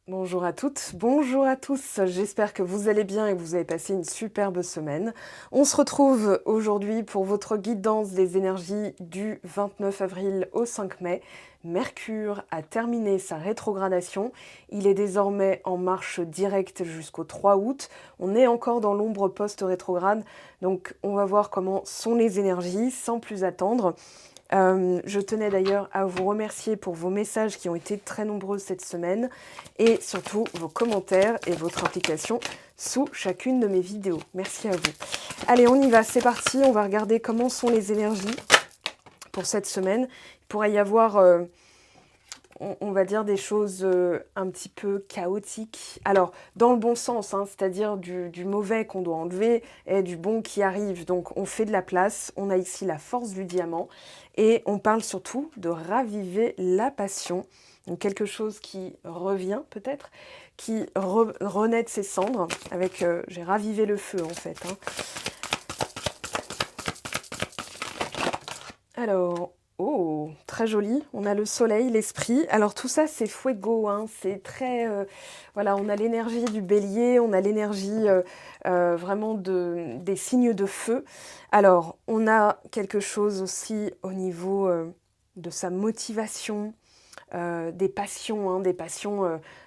Bonjour à toutes, bonjour à tous, j'espère que vous allez bien et que vous avez passé une superbe semaine. On se retrouve aujourd'hui pour votre guidance des énergies du 29 avril au 5 mai. Mercure a terminé sa rétrogradation, il est désormais en marche directe jusqu'au 3 août. On est encore dans l'ombre post-rétrograde, donc on va voir comment sont les énergies sans plus attendre. Je tenais d'ailleurs à vous remercier pour vos messages qui ont été très nombreux cette semaine et surtout vos commentaires et votre implication sous chacune de mes vidéos. Merci à vous. Allez, on y va, c'est parti. On va regarder comment sont les énergies pour cette semaine. Il pourrait y avoir, on va dire, des choses un petit peu chaotiques. Alors, dans le bon sens, hein, c'est-à-dire du mauvais qu'on doit enlever et du bon qui arrive. Donc, on fait de la place. On a ici la force du diamant. Et on parle surtout de raviver la passion. Donc, quelque chose qui revient peut-être, qui renaît de ses cendres. Avec, j'ai ravivé le feu en fait. Hein. Alors, oh, très joli. On a le soleil, l'esprit. Alors tout ça, c'est fuego, hein. C'est très... voilà, on a l'énergie du bélier, on a l'énergie vraiment des signes de feu. Alors, on a quelque chose aussi au niveau de sa motivation, des passions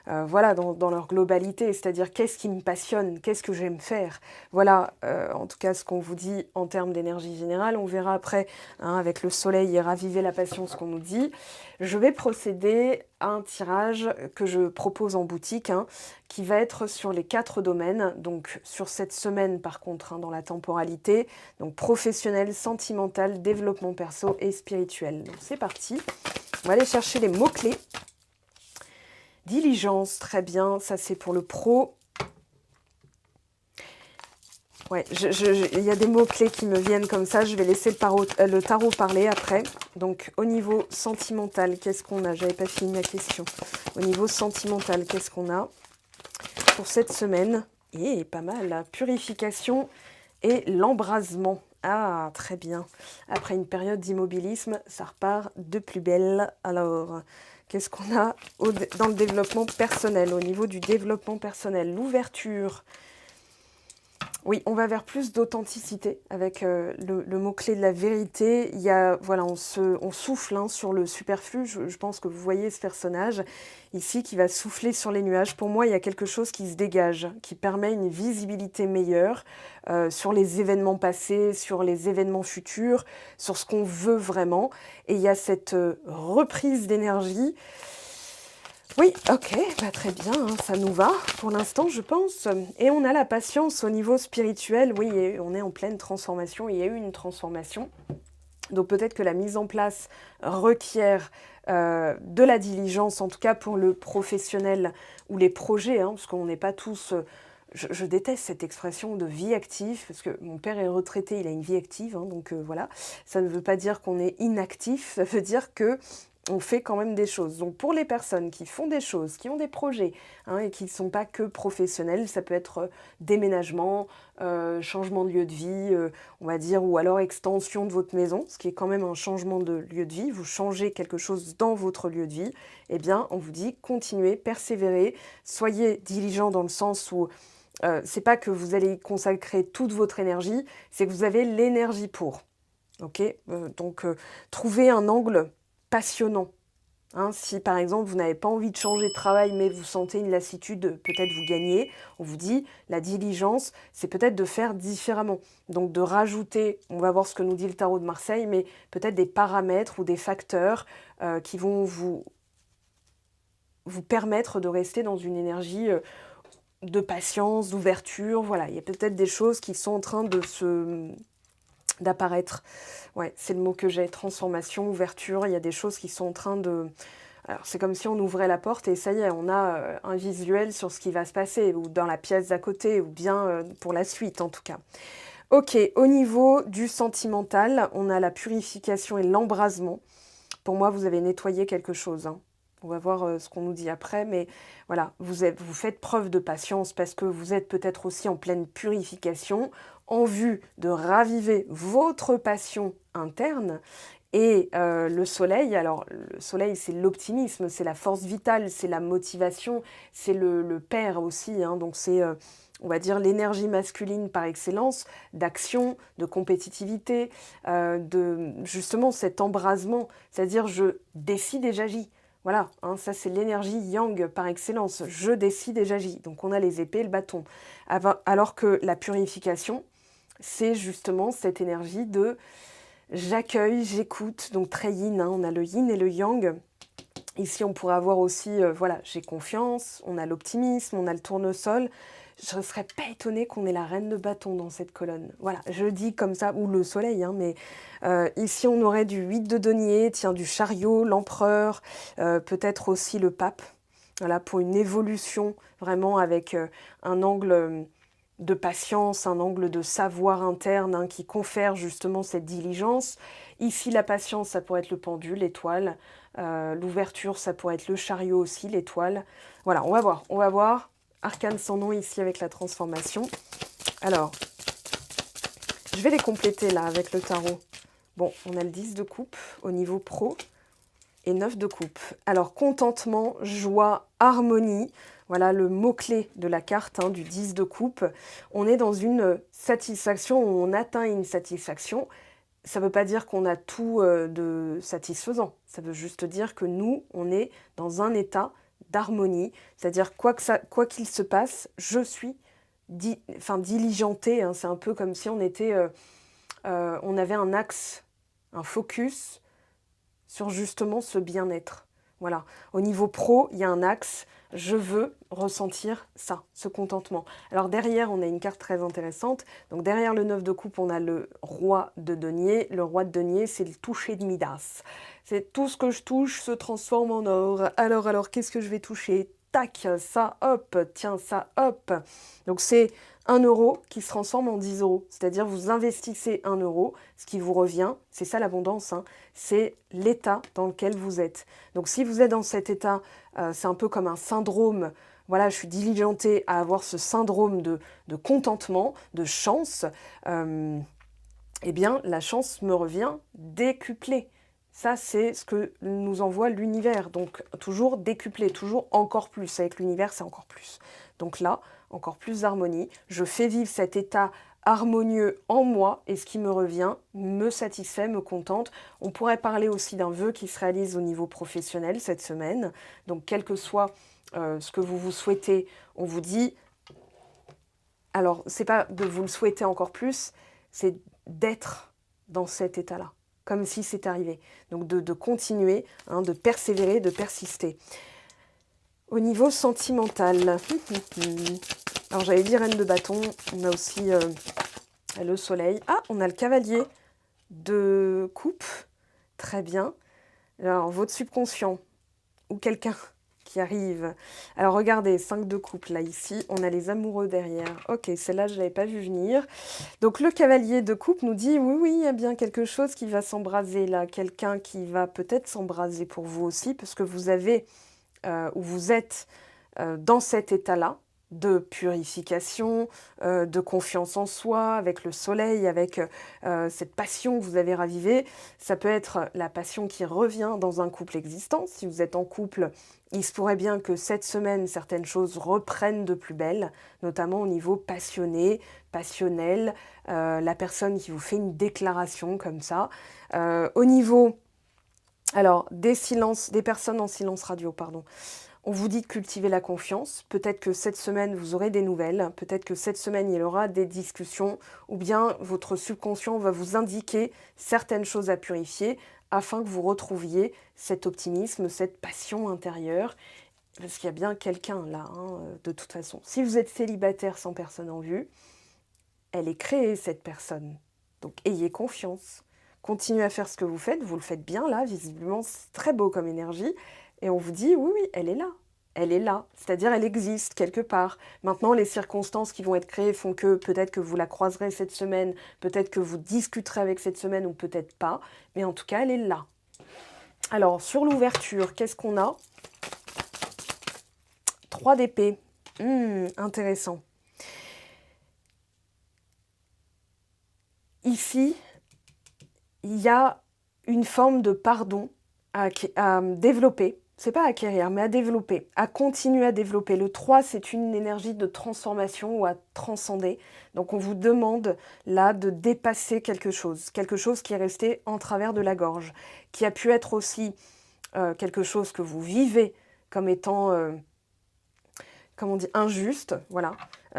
voilà, dans leur globalité, c'est-à-dire qu'est-ce qui me passionne, qu'est-ce que j'aime faire. Voilà, en tout cas, ce qu'on vous dit en termes d'énergie générale. On verra après, hein, avec le soleil et raviver la passion, ce qu'on nous dit. Je vais procéder à un tirage que je propose en boutique, hein, qui va être sur les 4 domaines, donc sur cette semaine par contre, hein, dans la temporalité, donc professionnel, sentimental, développement perso et spirituel. Donc c'est parti. On va aller chercher les mots-clés. Diligence, très bien, ça c'est pour le pro. Ouais, il y a des mots-clés qui me viennent comme ça, je vais laisser le tarot parler après. Donc au niveau sentimental, qu'est-ce qu'on a? J'avais pas fini ma question. Au niveau sentimental, qu'est-ce qu'on a pour cette semaine? Et pas mal, la purification et l'embrasement. Ah, très bien. Après une période d'immobilisme, ça repart de plus belle. Alors, qu'est-ce qu'on a dans le développement personnel? Au niveau du développement personnel, l'ouverture. Oui, on va vers plus d'authenticité avec le mot-clé de la vérité. Il y a, voilà, on souffle hein, sur le superflu. Je pense que vous voyez ce personnage ici qui va souffler sur les nuages. Pour moi, il y a quelque chose qui se dégage, qui permet une visibilité meilleure sur les événements passés, sur les événements futurs, sur ce qu'on veut vraiment. Et il y a cette reprise d'énergie. Oui, ok, bah très bien, hein, ça nous va pour l'instant, je pense. Et on a la patience au niveau spirituel. Oui, et on est en pleine transformation. Il y a eu une transformation. Donc peut-être que la mise en place requiert de la diligence, en tout cas pour le professionnel ou les projets, hein, parce qu'on n'est pas tous... je déteste cette expression de vie active, parce que mon père est retraité, il a une vie active, hein, donc voilà. Ça ne veut pas dire qu'on est inactif, ça veut dire que on fait quand même des choses. Donc pour les personnes qui font des choses, qui ont des projets, hein, et qui ne sont pas que professionnels, ça peut être déménagement, changement de lieu de vie, on va dire, ou alors extension de votre maison, ce qui est quand même un changement de lieu de vie. Vous changez quelque chose dans votre lieu de vie, eh bien on vous dit continuez, persévérez, soyez diligent dans le sens où c'est pas que vous allez y consacrer toute votre énergie, c'est que vous avez l'énergie pour. Ok, donc trouvez un angle passionnant. Hein, si par exemple vous n'avez pas envie de changer de travail mais vous sentez une lassitude, peut-être vous gagnez, on vous dit la diligence, c'est peut-être de faire différemment. Donc de rajouter, on va voir ce que nous dit le tarot de Marseille, mais peut-être des paramètres ou des facteurs qui vont vous permettre de rester dans une énergie de patience, d'ouverture. Voilà, il y a peut-être des choses qui sont en train d'apparaître. Ouais, c'est le mot que j'ai, transformation, ouverture, il y a des choses qui sont en train de... Alors c'est comme si on ouvrait la porte et ça y est, on a un visuel sur ce qui va se passer, ou dans la pièce d'à côté, ou bien pour la suite en tout cas. Ok, au niveau du sentimental, on a la purification et l'embrasement. Pour moi, vous avez nettoyé quelque chose, hein. On va voir ce qu'on nous dit après, mais voilà, vous faites preuve de patience parce que vous êtes peut-être aussi en pleine purification en vue de raviver votre passion interne Et le soleil, alors le soleil c'est l'optimisme, c'est la force vitale, c'est la motivation, c'est le père aussi, hein, donc c'est, on va dire, l'énergie masculine par excellence, d'action, de compétitivité, de justement cet embrasement, c'est-à-dire je décide et j'agis. Voilà, hein, ça c'est l'énergie yang par excellence, je décide et j'agis. Donc on a les épées et le bâton. Alors que la purification, c'est justement cette énergie de j'accueille, j'écoute, donc très yin, hein, on a le yin et le yang. Ici, on pourrait avoir aussi, voilà, j'ai confiance, on a l'optimisme, on a le tournesol. Je ne serais pas étonnée qu'on ait la reine de bâton dans cette colonne. Voilà, je dis comme ça, ou le soleil, hein, mais ici, on aurait du 8 de denier, tiens, du chariot, l'empereur, peut-être aussi le pape. Voilà, pour une évolution vraiment avec un angle de patience, un angle de savoir interne, hein, qui confère justement cette diligence. Ici, la patience, ça pourrait être le pendule, l'étoile. L'ouverture, ça pourrait être le chariot aussi, l'étoile. Voilà, on va voir. Arcane sans nom ici avec la transformation. Alors, je vais les compléter là avec le tarot. Bon, on a le 10 de coupe au niveau pro et 9 de coupe. Alors, contentement, joie, harmonie. Voilà le mot-clé de la carte, hein, du 10 de coupe. On est dans une satisfaction, on atteint une satisfaction. Ça ne veut pas dire qu'on a tout de satisfaisant. Ça veut juste dire que nous, on est dans un état d'harmonie. C'est-à-dire, quoi qu'il se passe, je suis diligentée. Hein. C'est un peu comme si on avait un axe, un focus sur justement ce bien-être. Voilà. Au niveau pro, il y a un axe. Je veux ressentir ça, ce contentement. Alors derrière, on a une carte très intéressante. Donc derrière le 9 de coupe, on a le roi de denier. Le roi de denier, c'est le toucher de Midas. C'est tout ce que je touche se transforme en or. Alors, qu'est-ce que je vais toucher? Tac, ça, hop, tiens, ça, hop. Donc c'est 1 euro qui se transforme en 10 euros. C'est-à-dire vous investissez 1 euro, ce qui vous revient, c'est ça l'abondance, hein, c'est l'état dans lequel vous êtes. Donc si vous êtes dans cet état, c'est un peu comme un syndrome, voilà, je suis diligentée à avoir ce syndrome de contentement, de chance, eh bien la chance me revient décuplée. Ça, c'est ce que nous envoie l'univers. Donc, toujours décuplé, toujours encore plus. Avec l'univers, c'est encore plus. Donc là, encore plus d'harmonie. Je fais vivre cet état harmonieux en moi et ce qui me revient me satisfait, me contente. On pourrait parler aussi d'un vœu qui se réalise au niveau professionnel cette semaine. Donc, quel que soit ce que vous souhaitez, on vous dit... Alors, c'est pas de vous le souhaiter encore plus, c'est d'être dans cet état-là, comme si c'est arrivé. Donc de continuer, hein, de persévérer, de persister. Au niveau sentimental, alors j'avais dit reine de bâton, on a aussi le soleil. Ah, on a le cavalier de coupe, très bien. Alors votre subconscient ou quelqu'un qui arrive. Alors regardez, 5 de coupe là ici, on a les amoureux derrière. Ok, celle-là je ne l'avais pas vu venir. Donc le cavalier de coupe nous dit oui, il y a bien quelque chose qui va s'embraser là, quelqu'un qui va peut-être s'embraser pour vous aussi, parce que vous avez, ou vous êtes dans cet état-là de purification, de confiance en soi, avec le soleil, avec cette passion que vous avez ravivée. Ça peut être la passion qui revient dans un couple existant. Si vous êtes en couple, il se pourrait bien que cette semaine, certaines choses reprennent de plus belle, notamment au niveau passionné, passionnel, la personne qui vous fait une déclaration comme ça. Au niveau, alors, des personnes en silence radio, pardon. On vous dit de cultiver la confiance. Peut-être que cette semaine, vous aurez des nouvelles. Peut-être que cette semaine, il y aura des discussions. Ou bien votre subconscient va vous indiquer certaines choses à purifier afin que vous retrouviez cet optimisme, cette passion intérieure. Parce qu'il y a bien quelqu'un là, hein, de toute façon. Si vous êtes célibataire sans personne en vue, elle est créée, cette personne. Donc ayez confiance. Continuez à faire ce que vous le faites bien là, visiblement c'est très beau comme énergie. Et on vous dit, oui, elle est là. Elle est là, c'est-à-dire elle existe quelque part. Maintenant, les circonstances qui vont être créées font que peut-être que vous la croiserez cette semaine, peut-être que vous discuterez avec cette semaine ou peut-être pas. Mais en tout cas, elle est là. Alors, sur l'ouverture, qu'est-ce qu'on a? 3 d'épée. Intéressant. Ici, il y a une forme de pardon à développer. C'est pas acquérir, mais à développer, à continuer à développer. Le 3, c'est une énergie de transformation ou à transcender. Donc on vous demande là de dépasser quelque chose qui est resté en travers de la gorge, qui a pu être aussi quelque chose que vous vivez comme étant, comment on dit, injuste. Voilà.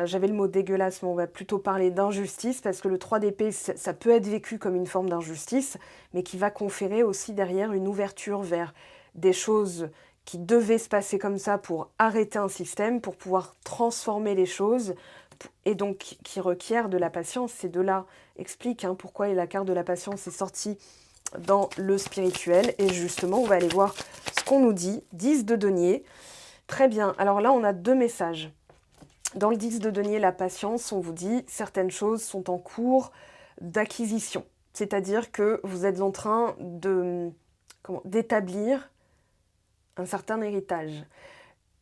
J'avais le mot dégueulasse, mais on va plutôt parler d'injustice, parce que le 3 d'épée, ça peut être vécu comme une forme d'injustice, mais qui va conférer aussi derrière une ouverture vers des choses qui devaient se passer comme ça pour arrêter un système, pour pouvoir transformer les choses, et donc qui requiert de la patience. Ces deux-là expliquent pourquoi la carte de la patience est sortie dans le spirituel. Et justement, on va aller voir ce qu'on nous dit. 10 de denier. Très bien. Alors là, on a 2 messages. Dans le 10 de denier, la patience, on vous dit certaines choses sont en cours d'acquisition. C'est-à-dire que vous êtes en train d'établir un certain héritage.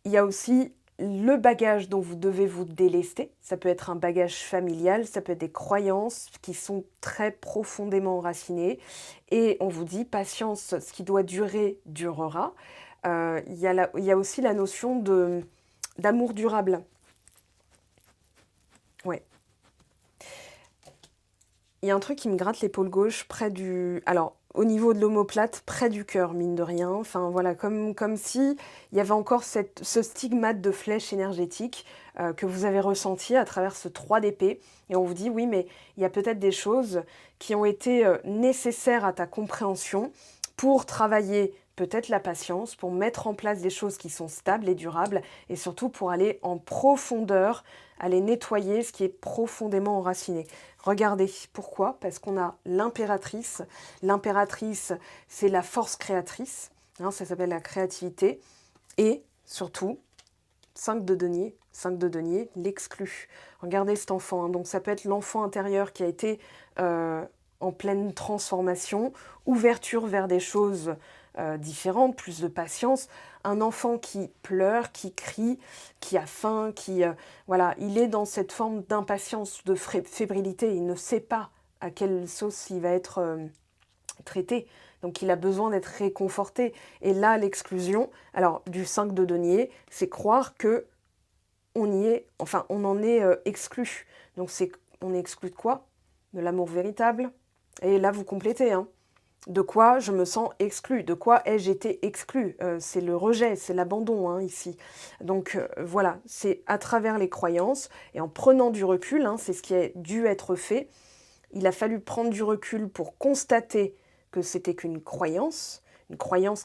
Il y a aussi le bagage dont vous devez vous délester. Ça peut être un bagage familial, ça peut être des croyances qui sont très profondément enracinées. Et on vous dit, patience, ce qui doit durer, durera. Il y a aussi la notion d'amour durable. Ouais. Il y a un truc qui me gratte l'épaule gauche près du... Alors, au niveau de l'omoplate, près du cœur, mine de rien. Enfin, voilà, comme si il y avait encore ce stigmate de flèche énergétique que vous avez ressenti à travers ce 3 d'épée. Et on vous dit, oui, mais il y a peut-être des choses qui ont été nécessaires à ta compréhension pour travailler peut-être la patience, pour mettre en place des choses qui sont stables et durables, et surtout pour aller en profondeur, aller nettoyer ce qui est profondément enraciné. Regardez, pourquoi? Parce qu'on a l'impératrice. L'impératrice, c'est la force créatrice, ça s'appelle la créativité, et surtout, 5 de denier. 5 de denier, l'exclut. Regardez cet enfant, donc ça peut être l'enfant intérieur qui a été en pleine transformation, ouverture vers des choses différentes, plus de patience. Un enfant qui pleure, qui crie, qui a faim, voilà, il est dans cette forme d'impatience, de fébrilité. Il ne sait pas à quelle sauce il va être traité. Donc il a besoin d'être réconforté. Et là, l'exclusion, alors du 5 de denier, c'est croire que on en est exclu. Donc on est exclu de quoi? De l'amour véritable. Et là, vous complétez, De quoi je me sens exclu? De quoi ai-je été exclu? C'est le rejet, c'est l'abandon ici. Donc voilà, c'est à travers les croyances et en prenant du recul, c'est ce qui a dû être fait. Il a fallu prendre du recul pour constater que c'était qu'une croyance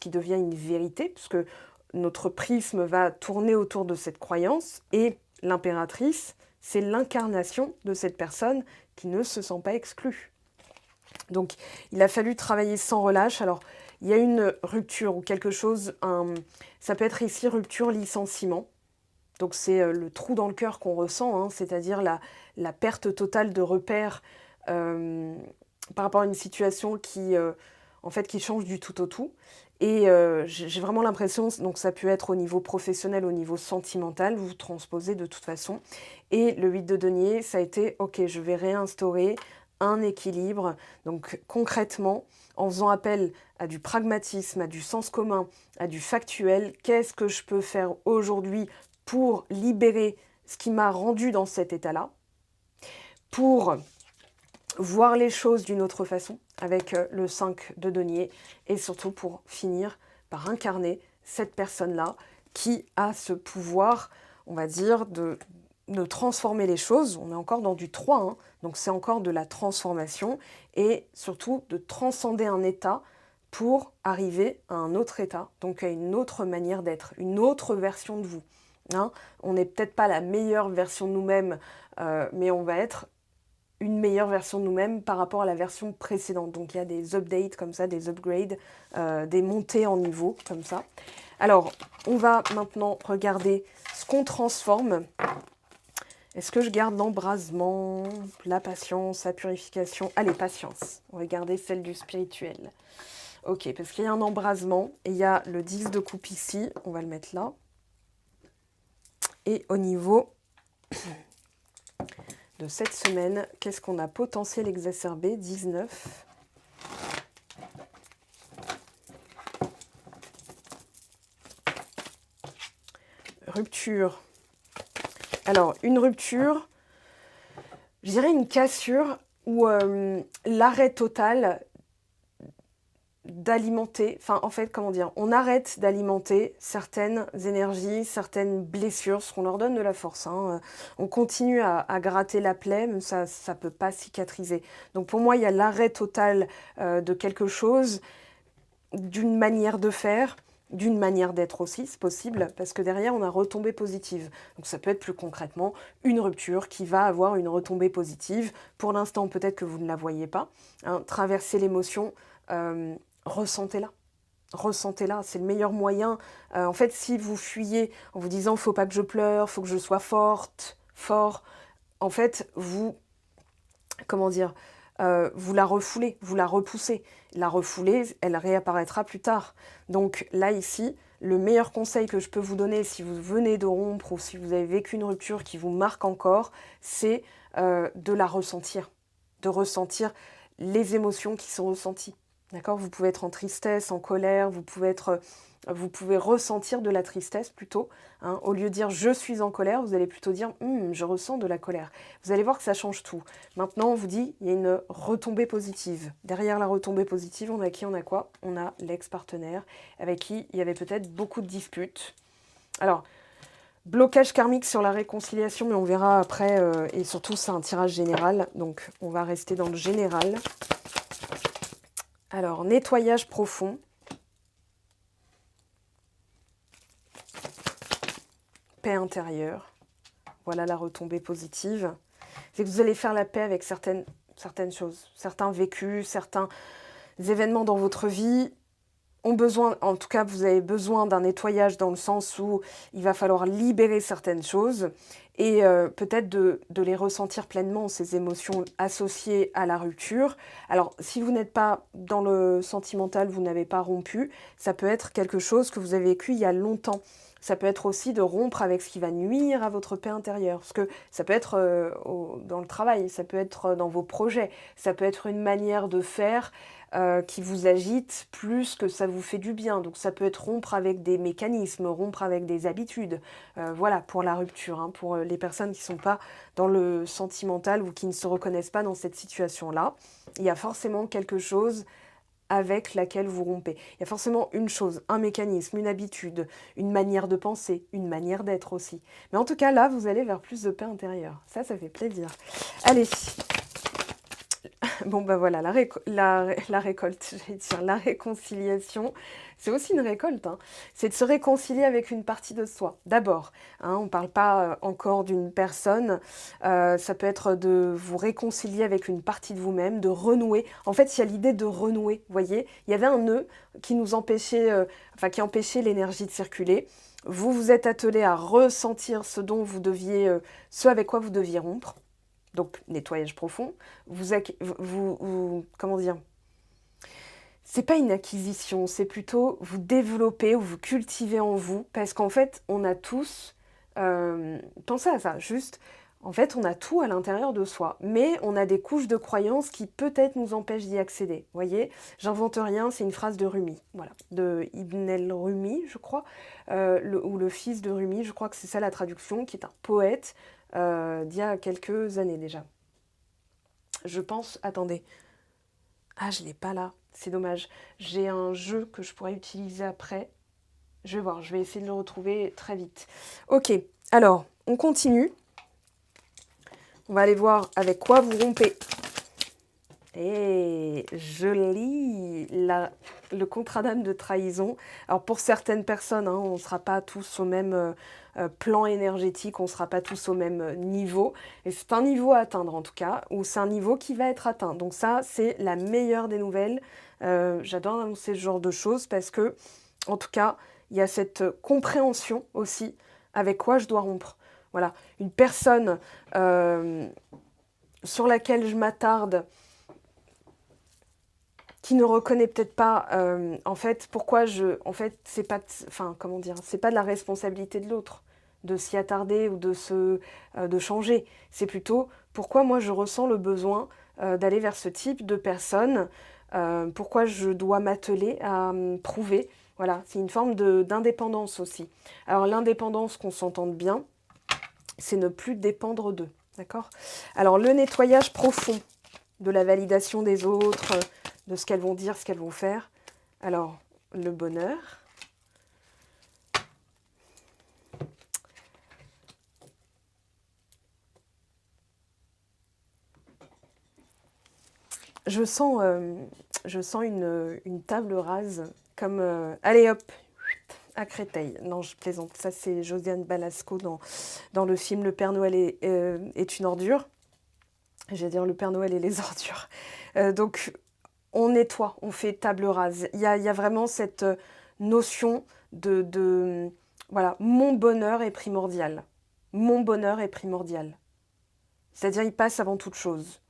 qui devient une vérité, puisque notre prisme va tourner autour de cette croyance, et l'impératrice, c'est l'incarnation de cette personne qui ne se sent pas exclue. Donc, il a fallu travailler sans relâche. Alors, il y a une rupture ou quelque chose, ça peut être ici rupture, licenciement. Donc, c'est le trou dans le cœur qu'on ressent, c'est-à-dire la perte totale de repères par rapport à une situation qui change du tout au tout. Et j'ai vraiment l'impression, donc ça peut être au niveau professionnel, au niveau sentimental, vous transposez de toute façon. Et le 8 de denier, ça a été, ok, je vais réinstaurer un équilibre. Donc concrètement, en faisant appel à du pragmatisme, à du sens commun, à du factuel, qu'est-ce que je peux faire aujourd'hui pour libérer ce qui m'a rendu dans cet état-là, pour voir les choses d'une autre façon, avec le 5 de denier, et surtout pour finir par incarner cette personne-là qui a ce pouvoir, on va dire, de transformer les choses. On est encore dans du 3, donc c'est encore de la transformation, et surtout de transcender un état pour arriver à un autre état, donc à une autre manière d'être, une autre version de vous. On n'est peut-être pas la meilleure version de nous-mêmes, mais on va être une meilleure version de nous-mêmes par rapport à la version précédente. Donc il y a des updates comme ça, des upgrades, des montées en niveau comme ça. Alors, on va maintenant regarder ce qu'on transforme. Est-ce que je garde l'embrasement, la patience, la purification? Allez, patience. On va garder celle du spirituel. Ok, parce qu'il y a un embrasement et il y a le 10 de coupe ici. On va le mettre là. Et au niveau de cette semaine, qu'est-ce qu'on a? Potentiel exacerbé, 19. rupture. Alors, une rupture, je dirais une cassure ou l'arrêt total d'alimenter, enfin en fait, comment dire, on arrête d'alimenter certaines énergies, certaines blessures, parce qu'on leur donne de la force, hein. On continue à gratter la plaie, mais ça ne peut pas cicatriser. Donc pour moi, il y a l'arrêt total de quelque chose, d'une manière de faire, d'une manière d'être aussi, c'est possible, parce que derrière, on a retombée positive. Donc ça peut être plus concrètement une rupture qui va avoir une retombée positive. Pour l'instant, peut-être que vous ne la voyez pas, hein. Traverser l'émotion, ressentez-la. Ressentez-la, c'est le meilleur moyen. En fait, si vous fuyez en vous disant « faut pas que je pleure, faut que je sois forte, fort », en fait, vous, comment dire, vous la refoulez, vous la repoussez. La refoulée, elle réapparaîtra plus tard. Donc là, ici, le meilleur conseil que je peux vous donner si vous venez de rompre ou si vous avez vécu une rupture qui vous marque encore, c'est de la ressentir, de ressentir les émotions qui sont ressenties. D'accord ? Vous pouvez être en tristesse, en colère, vous pouvez ressentir de la tristesse plutôt, hein. Au lieu de dire « je suis en colère », vous allez plutôt dire « je ressens de la colère ». Vous allez voir que ça change tout. Maintenant, on vous dit il y a une retombée positive. Derrière la retombée positive, on a qui ? On a quoi ? On a l'ex-partenaire avec qui il y avait peut-être beaucoup de disputes. Alors, blocage karmique sur la réconciliation, mais on verra après, et surtout c'est un tirage général, donc on va rester dans le général. Alors, nettoyage profond. Paix intérieure. Voilà la retombée positive. C'est que vous allez faire la paix avec certaines choses, certains vécus, certains événements dans votre vie ont besoin, en tout cas vous avez besoin d'un nettoyage dans le sens où il va falloir libérer certaines choses et peut-être de les ressentir pleinement, ces émotions associées à la rupture. Alors si vous n'êtes pas dans le sentimental, vous n'avez pas rompu, ça peut être quelque chose que vous avez vécu il y a longtemps. Ça peut être aussi de rompre avec ce qui va nuire à votre paix intérieure. Parce que ça peut être dans le travail, ça peut être dans vos projets, ça peut être une manière de faire qui vous agite plus que ça vous fait du bien. Donc ça peut être rompre avec des mécanismes, rompre avec des habitudes. Voilà, pour la rupture, hein, pour les personnes qui ne sont pas dans le sentimental ou qui ne se reconnaissent pas dans cette situation-là. Il y a forcément quelque chose avec laquelle vous rompez. Il y a forcément une chose, un mécanisme, une habitude, une manière de penser, une manière d'être aussi. Mais en tout cas, là, vous allez vers plus de paix intérieure. Ça fait plaisir. Allez. Bon, bah voilà, la récolte, j'allais dire, la réconciliation, c'est aussi une récolte, hein. C'est de se réconcilier avec une partie de soi. D'abord, hein, on ne parle pas encore d'une personne, ça peut être de vous réconcilier avec une partie de vous-même, de renouer. En fait, il y a l'idée de renouer, vous voyez. Il y avait un nœud qui nous empêchait, qui empêchait l'énergie de circuler. Vous vous êtes attelé à ressentir ce dont vous deviez, ce avec quoi vous deviez rompre. Donc, nettoyage profond, comment dire, c'est pas une acquisition, c'est plutôt vous développer ou vous cultiver en vous, parce qu'en fait, on a tous, pensez à ça, juste, en fait, on a tout à l'intérieur de soi, mais on a des couches de croyances qui peut-être nous empêchent d'y accéder. Vous voyez, j'invente rien, c'est une phrase de Rumi, voilà, de Ibn el-Rumi, je crois, ou le fils de Rumi, je crois que c'est ça la traduction, qui est un poète, d'il y a quelques années déjà. Je pense, attendez, ah je l'ai pas là, c'est dommage, j'ai un jeu que je pourrais utiliser après, je vais voir, je vais essayer de le retrouver très vite. Ok, alors, on continue, on va aller voir avec quoi vous rompez. Et je lis le contrat d'âme de trahison. Alors pour certaines personnes, hein, on ne sera pas tous au même plan énergétique, on ne sera pas tous au même niveau. Et c'est un niveau à atteindre en tout cas, ou c'est un niveau qui va être atteint. Donc ça, c'est la meilleure des nouvelles. J'adore annoncer ce genre de choses parce que, en tout cas, il y a cette compréhension aussi avec quoi je dois rompre. Voilà, une personne sur laquelle je m'attarde, qui ne reconnaît peut-être pas, en fait, c'est pas, comment dire, c'est pas de la responsabilité de l'autre de s'y attarder ou de changer. C'est plutôt pourquoi moi je ressens le besoin d'aller vers ce type de personne, pourquoi je dois m'atteler à prouver Voilà, c'est une forme d'indépendance aussi. Alors l'indépendance, qu'on s'entende bien, c'est ne plus dépendre d'eux, d'accord? Alors le nettoyage profond de la validation des autres, de ce qu'elles vont dire, ce qu'elles vont faire. Alors, le bonheur. Je sens une table rase comme... allez hop, à Créteil. Non, je plaisante. Ça, c'est Josiane Balasco dans le film Le Père Noël est une ordure. J'allais dire Le Père Noël et les ordures. Donc, on nettoie, on fait table rase. Il y a vraiment cette notion voilà, mon bonheur est primordial. Mon bonheur est primordial. C'est-à-dire, il passe avant toute chose.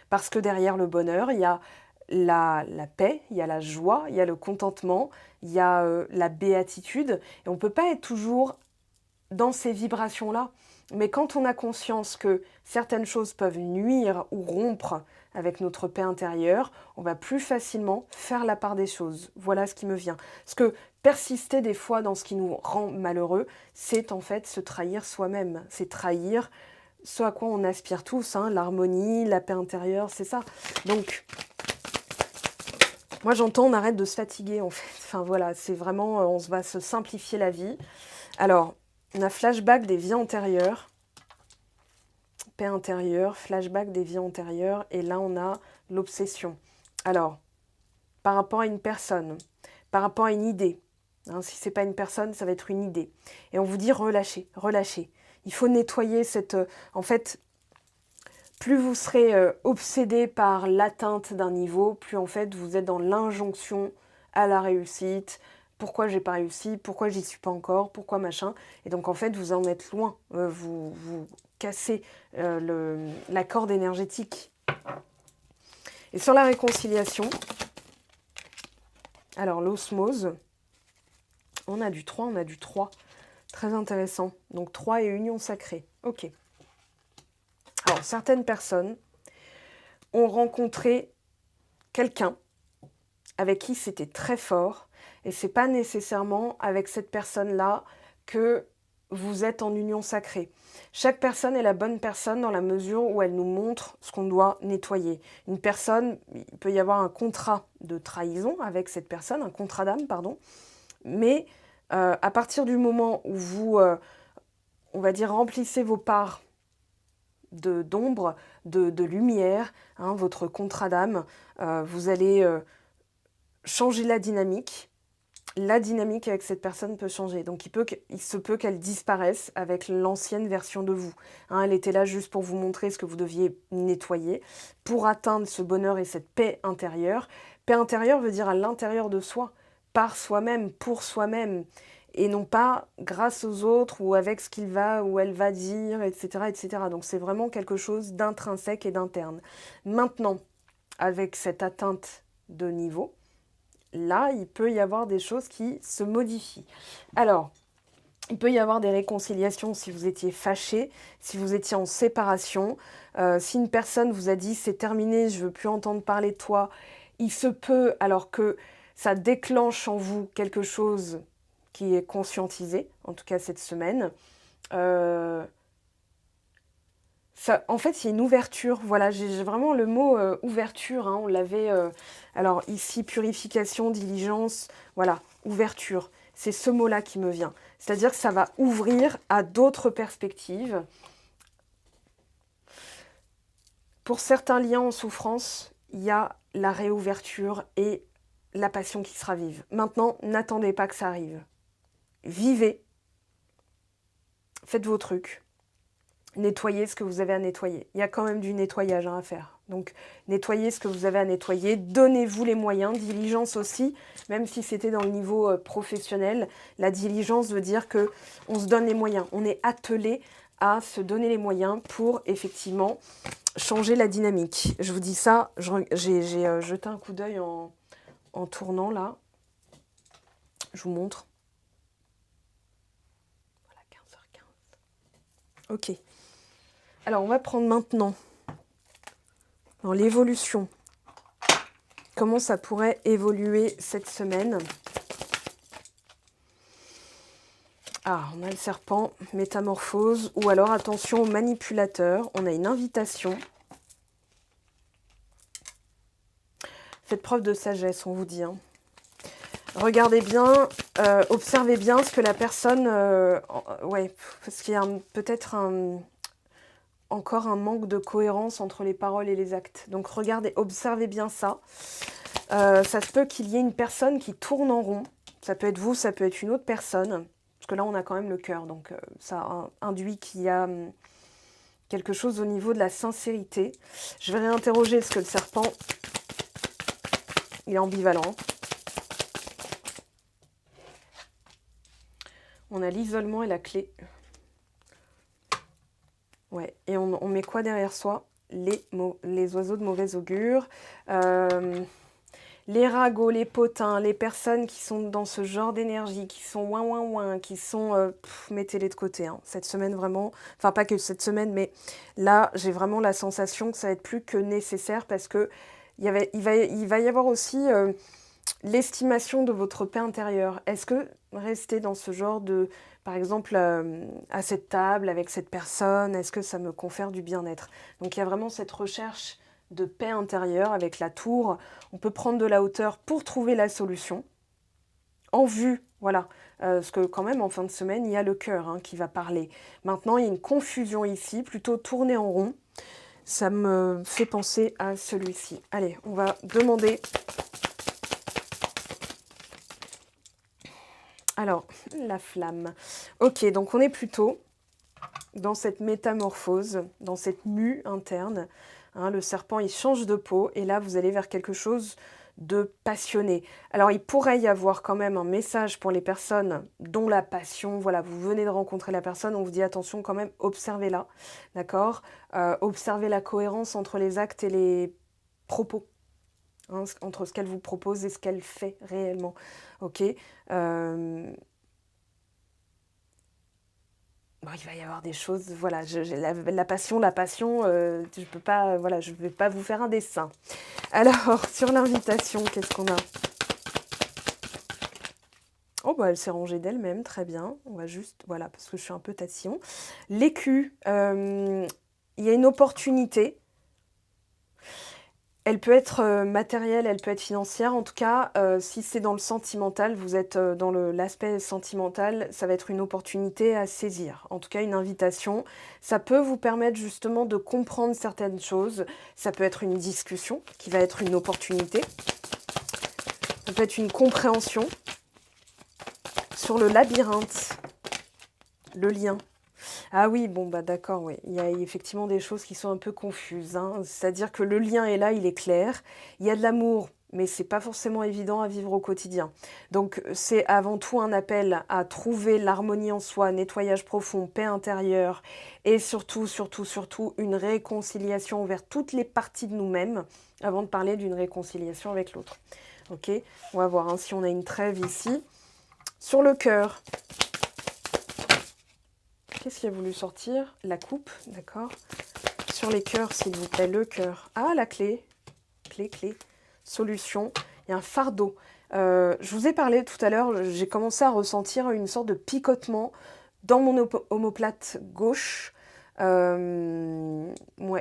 Parce que derrière le bonheur, il y a la paix, il y a la joie, il y a le contentement, il y a la béatitude. Et on ne peut pas être toujours dans ces vibrations-là. Mais quand on a conscience que certaines choses peuvent nuire ou rompre avec notre paix intérieure, on va plus facilement faire la part des choses. Voilà ce qui me vient. Parce que persister des fois dans ce qui nous rend malheureux, c'est en fait se trahir soi-même. C'est trahir ce à quoi on aspire tous, hein, l'harmonie, la paix intérieure, c'est ça. Donc, moi j'entends, on arrête de se fatiguer en fait. Enfin voilà, c'est vraiment, on va se simplifier la vie. Alors, on a flashback des vies antérieures, paix intérieure, flashback des vies antérieures, et là on a l'obsession. Alors, par rapport à une personne, par rapport à une idée, hein, si c'est pas une personne, ça va être une idée. Et on vous dit relâchez, relâchez. Il faut nettoyer cette... en fait, plus vous serez obsédé par l'atteinte d'un niveau, plus en fait vous êtes dans l'injonction à la réussite. Pourquoi j'ai pas réussi? Pourquoi j'y suis pas encore? Pourquoi machin? Et donc en fait vous en êtes loin. Vous cassez la corde énergétique. Et sur la réconciliation, alors l'osmose, on a du 3, on a du 3. Très intéressant. Donc 3 et union sacrée. Ok. Alors, certaines personnes ont rencontré quelqu'un avec qui c'était très fort, et c'est pas nécessairement avec cette personne-là que vous êtes en union sacrée. Chaque personne est la bonne personne dans la mesure où elle nous montre ce qu'on doit nettoyer. Une personne, il peut y avoir un contrat de trahison avec cette personne, un contrat d'âme, pardon, mais à partir du moment où vous, on va dire, remplissez vos parts d'ombre, de lumière, hein, votre contrat d'âme, vous allez changer la dynamique. La dynamique avec cette personne peut changer. Donc il se peut qu'elle disparaisse avec l'ancienne version de vous. Hein, elle était là juste pour vous montrer ce que vous deviez nettoyer pour atteindre ce bonheur et cette paix intérieure. Paix intérieure veut dire à l'intérieur de soi, par soi-même, pour soi-même, et non pas grâce aux autres ou avec ce qu'il va ou elle va dire, etc., etc. Donc c'est vraiment quelque chose d'intrinsèque et d'interne. Maintenant, avec cette atteinte de niveau, là, il peut y avoir des choses qui se modifient. Alors, il peut y avoir des réconciliations si vous étiez fâché, si vous étiez en séparation, si une personne vous a dit « c'est terminé, je ne veux plus entendre parler de toi », il se peut, alors que ça déclenche en vous quelque chose qui est conscientisé, en tout cas cette semaine. Ça, en fait, il y a une ouverture. Voilà, j'ai vraiment le mot ouverture. Hein, on l'avait. Alors ici, purification, diligence. Voilà, ouverture. C'est ce mot-là qui me vient. C'est-à-dire que ça va ouvrir à d'autres perspectives. Pour certains liens en souffrance, il y a la réouverture et la passion qui sera vive. Maintenant, n'attendez pas que ça arrive. Vivez. Faites vos trucs. Nettoyez ce que vous avez à nettoyer. Il y a quand même du nettoyage à faire. Donc, nettoyez ce que vous avez à nettoyer. Donnez-vous les moyens. Diligence aussi, même si c'était dans le niveau professionnel. La diligence veut dire qu'on se donne les moyens. On est attelé à se donner les moyens pour, effectivement, changer la dynamique. Je vous dis ça, j'ai jeté un coup d'œil en tournant, là. Je vous montre. Voilà, 15h15. Ok. Alors, on va prendre maintenant, dans l'évolution, comment ça pourrait évoluer cette semaine. Ah, on a le serpent, métamorphose, ou alors attention aux manipulateurs, on a une invitation. Faites preuve de sagesse, on vous dit. Hein. Regardez bien, observez bien ce que la personne... ouais, parce qu'il y a peut-être encore un manque de cohérence entre les paroles et les actes. Donc regardez, observez bien ça. Ça se peut qu'il y ait une personne qui tourne en rond. Ça peut être vous, ça peut être une autre personne. Parce que là, on a quand même le cœur. Donc ça induit qu'il y a quelque chose au niveau de la sincérité. Je vais réinterroger ce que le serpent... Il est ambivalent. On a l'isolement et la clé. Ouais, et on met quoi derrière soi? Les oiseaux de mauvais augure. Les ragots, les potins, les personnes qui sont dans ce genre d'énergie, qui sont ouin, qui sont... mettez-les de côté. Hein. Cette semaine, vraiment... Enfin, pas que cette semaine, mais là, j'ai vraiment la sensation que ça va être plus que nécessaire parce que il va y avoir aussi l'estimation de votre paix intérieure. Est-ce que rester dans ce genre de... Par exemple, à cette table, avec cette personne, est-ce que ça me confère du bien-être? Donc, il y a vraiment cette recherche de paix intérieure avec la tour. On peut prendre de la hauteur pour trouver la solution. En vue, voilà. Parce que quand même, en fin de semaine, il y a le cœur hein, qui va parler. Maintenant, il y a une confusion ici, plutôt tournée en rond. Ça me fait penser à celui-ci. Allez, on va demander... Alors, la flamme. Ok, donc on est plutôt dans cette métamorphose, dans cette mue interne. Hein, le serpent, il change de peau et là, vous allez vers quelque chose de passionné. Alors, il pourrait y avoir quand même un message pour les personnes dont la passion, voilà, vous venez de rencontrer la personne, on vous dit attention quand même, observez-la, d'accord? Observez la cohérence entre les actes et les propos. Hein, entre ce qu'elle vous propose et ce qu'elle fait réellement. Ok. Bon, il va y avoir des choses, voilà, la passion, je peux pas, voilà, je vais pas vous faire un dessin. Alors, sur l'invitation, qu'est-ce qu'on a? Oh, bah, elle s'est rangée d'elle-même, très bien. On va juste, voilà, parce que je suis un peu tatillon. L'écu, il y a une opportunité. Elle peut être matérielle, elle peut être financière. En tout cas, si c'est dans le sentimental, vous êtes dans l'aspect sentimental, ça va être une opportunité à saisir. En tout cas, une invitation. Ça peut vous permettre justement de comprendre certaines choses. Ça peut être une discussion qui va être une opportunité. Ça peut être une compréhension. Sur le labyrinthe, le lien. Ah oui, bon, bah d'accord, oui. Il y a effectivement des choses qui sont un peu confuses. Hein. C'est-à-dire que le lien est là, il est clair. Il y a de l'amour, mais c'est pas forcément évident à vivre au quotidien. Donc, c'est avant tout un appel à trouver l'harmonie en soi, nettoyage profond, paix intérieure, et surtout, une réconciliation vers toutes les parties de nous-mêmes, avant de parler d'une réconciliation avec l'autre. Ok? On va voir hein, si on a une trêve ici. Sur le cœur. Qu'est-ce qui a voulu sortir? La coupe, d'accord. Sur les cœurs, s'il vous plaît, le cœur. Ah, la clé. Clé. Solution. Il y a un fardeau. Je vous ai parlé tout à l'heure, j'ai commencé à ressentir une sorte de picotement dans mon omoplate gauche. Ouais,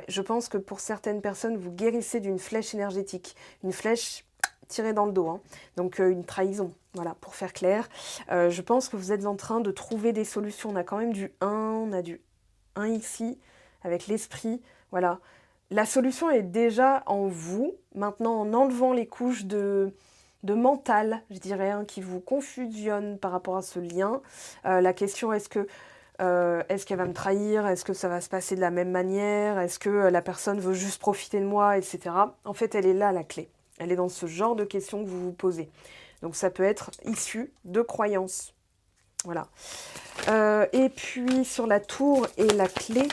je pense que pour certaines personnes, vous guérissez d'une flèche énergétique. Une flèche tirée dans le dos. Hein. Donc, une trahison. Voilà, pour faire clair, je pense que vous êtes en train de trouver des solutions. On a quand même du 1, on a du 1 ici, avec l'esprit. Voilà, la solution est déjà en vous. Maintenant, en enlevant les couches de mental, je dirais, hein, qui vous confusionnent par rapport à ce lien. La question, est-ce qu'elle va me trahir? Est-ce que ça va se passer de la même manière? Est-ce que la personne veut juste profiter de moi, etc. En fait, elle est là, la clé. Elle est dans ce genre de questions que vous vous posez. Donc ça peut être issu de croyances. Voilà. Et puis sur la tour et la clé,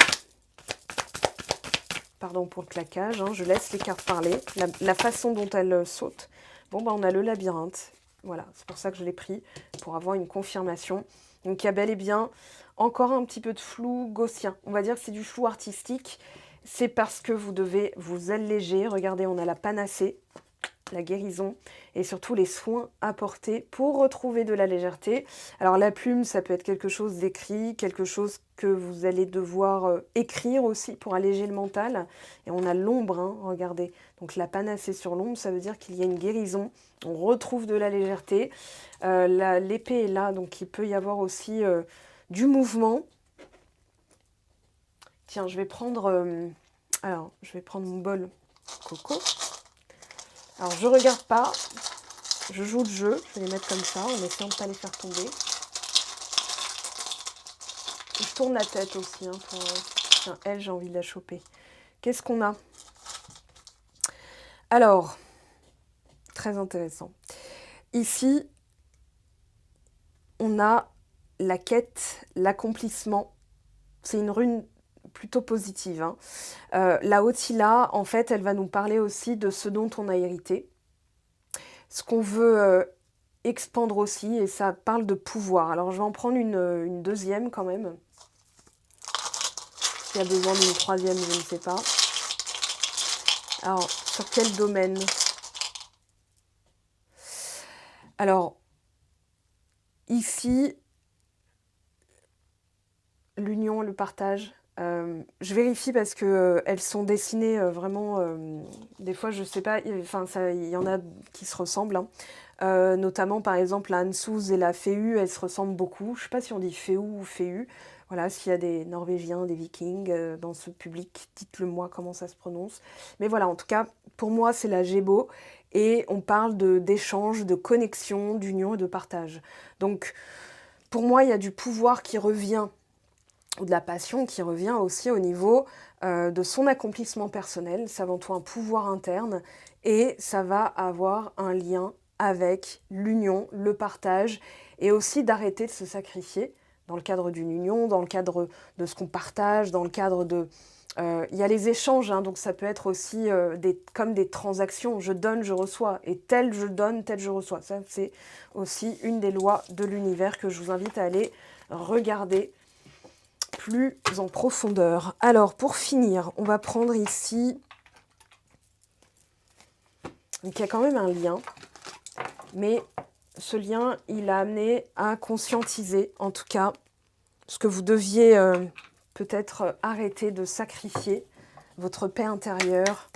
pardon pour le claquage, hein, je laisse les cartes parler. La façon dont elles sautent. Bon, bah, on a le labyrinthe. Voilà, c'est pour ça que je l'ai pris, pour avoir une confirmation. Donc il y a bel et bien encore un petit peu de flou gaussien. On va dire que c'est du flou artistique. C'est parce que vous devez vous alléger. Regardez, on a la panacée. la guérison et surtout les soins apportés pour retrouver de la légèreté. Alors la plume, ça peut être quelque chose d'écrit, quelque chose que vous allez devoir écrire aussi pour alléger le mental. Et on a l'ombre, hein, regardez. Donc la panacée sur l'ombre, ça veut dire qu'il y a une guérison, on retrouve de la légèreté. L'épée est là, donc il peut y avoir aussi du mouvement. Tiens, je vais prendre mon bol coco. Alors, je regarde pas, je joue le jeu, je vais les mettre comme ça, en essayant de ne pas les faire tomber. Et je tourne la tête aussi, hein, pour... Tiens, elle, j'ai envie de la choper. Qu'est-ce qu'on a? Alors, très intéressant. Ici, on a la quête, l'accomplissement. C'est une rune plutôt positive, hein. La Otila, en fait, elle va nous parler aussi de ce dont on a hérité. Ce qu'on veut expandre aussi, et ça parle de pouvoir. Alors, je vais en prendre une deuxième quand même. S'il y a besoin d'une troisième, je ne sais pas. Alors, sur quel domaine? Alors, ici, l'union, le partage. Je vérifie parce que elles sont dessinées vraiment... des fois, je sais pas, enfin, il y en a qui se ressemblent, hein. Notamment, par exemple, la Hansouz et la Féu, elles se ressemblent beaucoup. Je ne sais pas si on dit Féu ou Féu. Voilà, s'il y a des Norvégiens, des Vikings dans ce public, dites-le moi comment ça se prononce. Mais voilà, en tout cas, pour moi, c'est la Gébo. Et on parle d'échange, de connexion, d'union et de partage. Donc, pour moi, il y a du pouvoir qui revient, ou de la passion qui revient aussi au niveau de son accomplissement personnel. C'est avant tout un pouvoir interne et ça va avoir un lien avec l'union, le partage et aussi d'arrêter de se sacrifier dans le cadre d'une union, dans le cadre de ce qu'on partage, dans le cadre de... Il y a les échanges, hein, donc ça peut être aussi comme des transactions. Je donne, je reçois. Et tel je donne, tel je reçois. Ça, c'est aussi une des lois de l'univers que je vous invite à aller regarder plus en profondeur. Alors, pour finir, on va prendre ici... Donc, il y a quand même un lien. Mais ce lien, il a amené à conscientiser, en tout cas, ce que vous deviez peut-être arrêter de sacrifier, votre paix intérieure.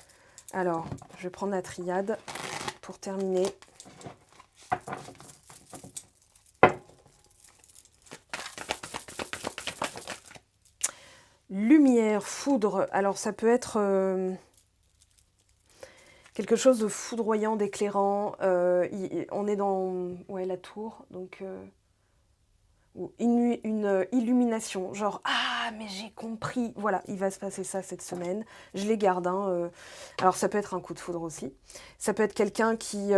Alors, je vais prendre la triade pour terminer. Lumière, foudre, alors ça peut être quelque chose de foudroyant, d'éclairant. On est dans la tour, donc une illumination, genre « Ah, mais j'ai compris !» Voilà, il va se passer ça cette semaine. Je les garde, hein. Alors ça peut être un coup de foudre aussi. Ça peut être quelqu'un qui...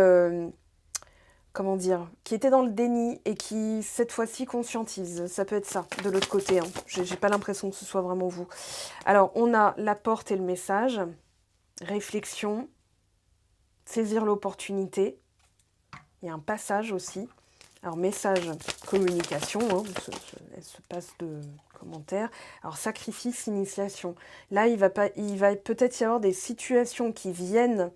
comment dire, qui était dans le déni et qui, cette fois-ci, conscientise. Ça peut être ça, de l'autre côté, hein. J'ai pas l'impression que ce soit vraiment vous. Alors, on a la porte et le message, réflexion, saisir l'opportunité. Il y a un passage aussi. Alors, message, communication, hein, elle se passe de commentaires. Alors, sacrifice, initiation. Là, il va peut-être y avoir des situations qui viennent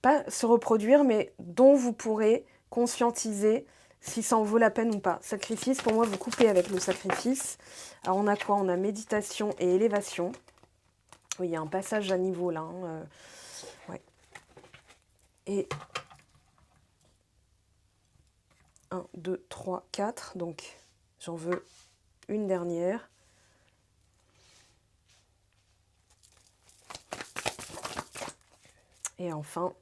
pas se reproduire, mais dont vous pourrez conscientiser si ça en vaut la peine ou pas. Sacrifice, pour moi, vous coupez avec le sacrifice. Alors, on a quoi? On a méditation et élévation. Oui, il y a un passage à niveau là. Hein, ouais. Et 1, 2, 3, 4. Donc, j'en veux une dernière. Et enfin...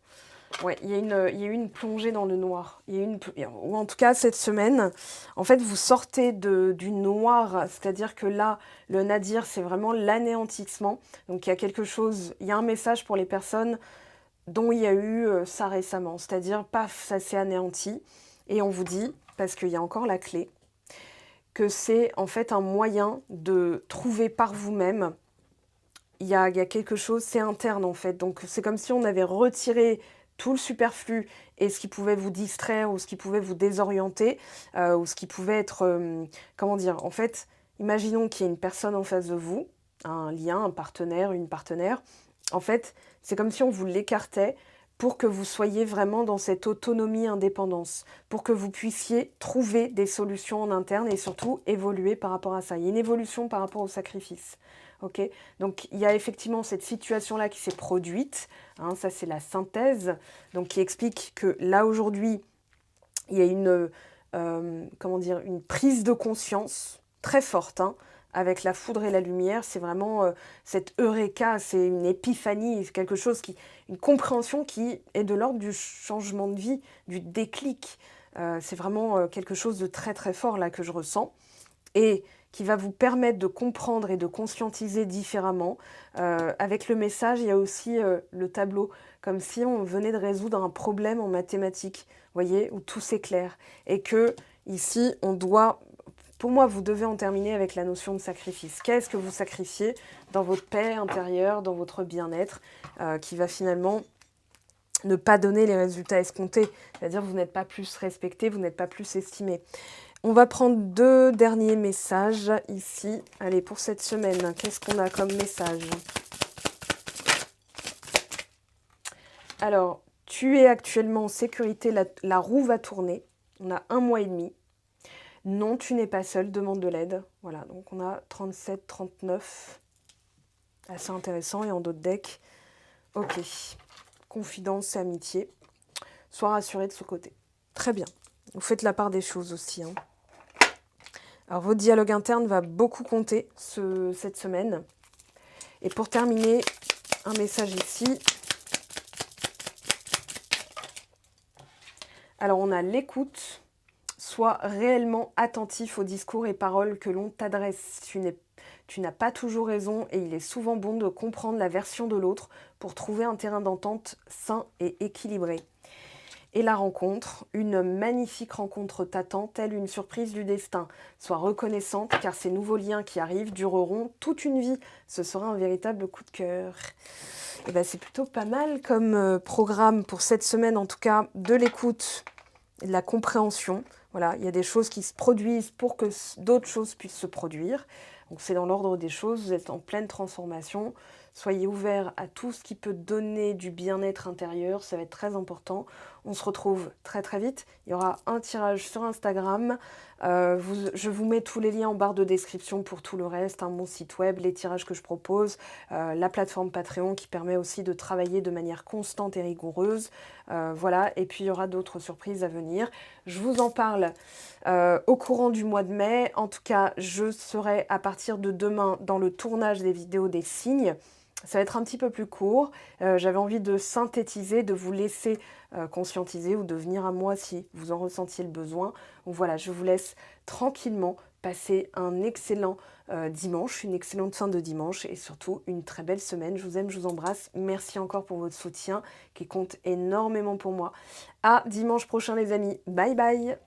Ouais, il y a eu une plongée dans le noir. Ou en tout cas, cette semaine, en fait, vous sortez du noir. C'est-à-dire que là, le nadir, c'est vraiment l'anéantissement. Donc, il y a quelque chose, il y a un message pour les personnes dont il y a eu ça récemment. C'est-à-dire, paf, ça s'est anéanti. Et on vous dit, parce qu'il y a encore la clé, que c'est en fait un moyen de trouver par vous-même. Il y a quelque chose, c'est interne en fait. Donc, c'est comme si on avait retiré tout le superflu et ce qui pouvait vous distraire ou ce qui pouvait vous désorienter ou ce qui pouvait être, comment dire, en fait, imaginons qu'il y ait une personne en face de vous, un lien, un partenaire, une partenaire. En fait, c'est comme si on vous l'écartait pour que vous soyez vraiment dans cette autonomie, indépendance, pour que vous puissiez trouver des solutions en interne et surtout évoluer par rapport à ça. Il y a une évolution par rapport au sacrifice. Ok, donc il y a effectivement cette situation-là qui s'est produite, hein, ça c'est la synthèse, donc qui explique que là aujourd'hui, il y a comment dire, une prise de conscience très forte, hein, avec la foudre et la lumière. C'est vraiment cette eureka, c'est une épiphanie, c'est quelque chose une compréhension qui est de l'ordre du changement de vie, du déclic. C'est vraiment quelque chose de très très fort là que je ressens et qui va vous permettre de comprendre et de conscientiser différemment. Avec le message, il y a aussi le tableau, comme si on venait de résoudre un problème en mathématiques, voyez, où tout s'éclaire. Et que ici, on doit, pour moi, vous devez en terminer avec la notion de sacrifice. Qu'est-ce que vous sacrifiez dans votre paix intérieure, dans votre bien-être, qui va finalement ne pas donner les résultats escomptés. C'est-à-dire que vous n'êtes pas plus respecté, vous n'êtes pas plus estimé. On va prendre 2 derniers messages ici. Allez, pour cette semaine, qu'est-ce qu'on a comme message? Alors, tu es actuellement en sécurité, la roue va tourner. On a 1 mois et demi. Non, tu n'es pas seul, demande de l'aide. Voilà, donc on a 37, 39. Assez intéressant. Et en d'autres decks, ok. Confidence et amitié. Sois rassuré de ce côté. Très bien. Vous faites la part des choses aussi, hein. Alors, votre dialogue interne va beaucoup compter cette semaine. Et pour terminer, un message ici. Alors, on a l'écoute. Sois réellement attentif aux discours et paroles que l'on t'adresse. Tu n'as pas toujours raison et il est souvent bon de comprendre la version de l'autre pour trouver un terrain d'entente sain et équilibré. Et la rencontre, une magnifique rencontre t'attend, telle une surprise du destin. Sois reconnaissante car ces nouveaux liens qui arrivent dureront toute une vie. Ce sera un véritable coup de cœur. Et ben, c'est plutôt pas mal comme programme pour cette semaine, en tout cas de l'écoute et de la compréhension. Voilà, il y a des choses qui se produisent pour que d'autres choses puissent se produire. Donc c'est dans l'ordre des choses, vous êtes en pleine transformation. Soyez ouverts à tout ce qui peut donner du bien-être intérieur, ça va être très important. On se retrouve très très vite. Il y aura un tirage sur Instagram. Je vous mets tous les liens en barre de description pour tout le reste, hein, mon site web, les tirages que je propose, la plateforme Patreon qui permet aussi de travailler de manière constante et rigoureuse. Voilà, et puis il y aura d'autres surprises à venir. Je vous en parle au courant du mois de mai. En tout cas, je serai à partir de demain dans le tournage des vidéos des signes. Ça va être un petit peu plus court. J'avais envie de synthétiser, de vous laisser conscientiser ou de venir à moi si vous en ressentiez le besoin. Donc voilà, je vous laisse tranquillement passer un excellent dimanche, une excellente fin de dimanche et surtout une très belle semaine. Je vous aime, je vous embrasse. Merci encore pour votre soutien qui compte énormément pour moi. À dimanche prochain les amis. Bye bye!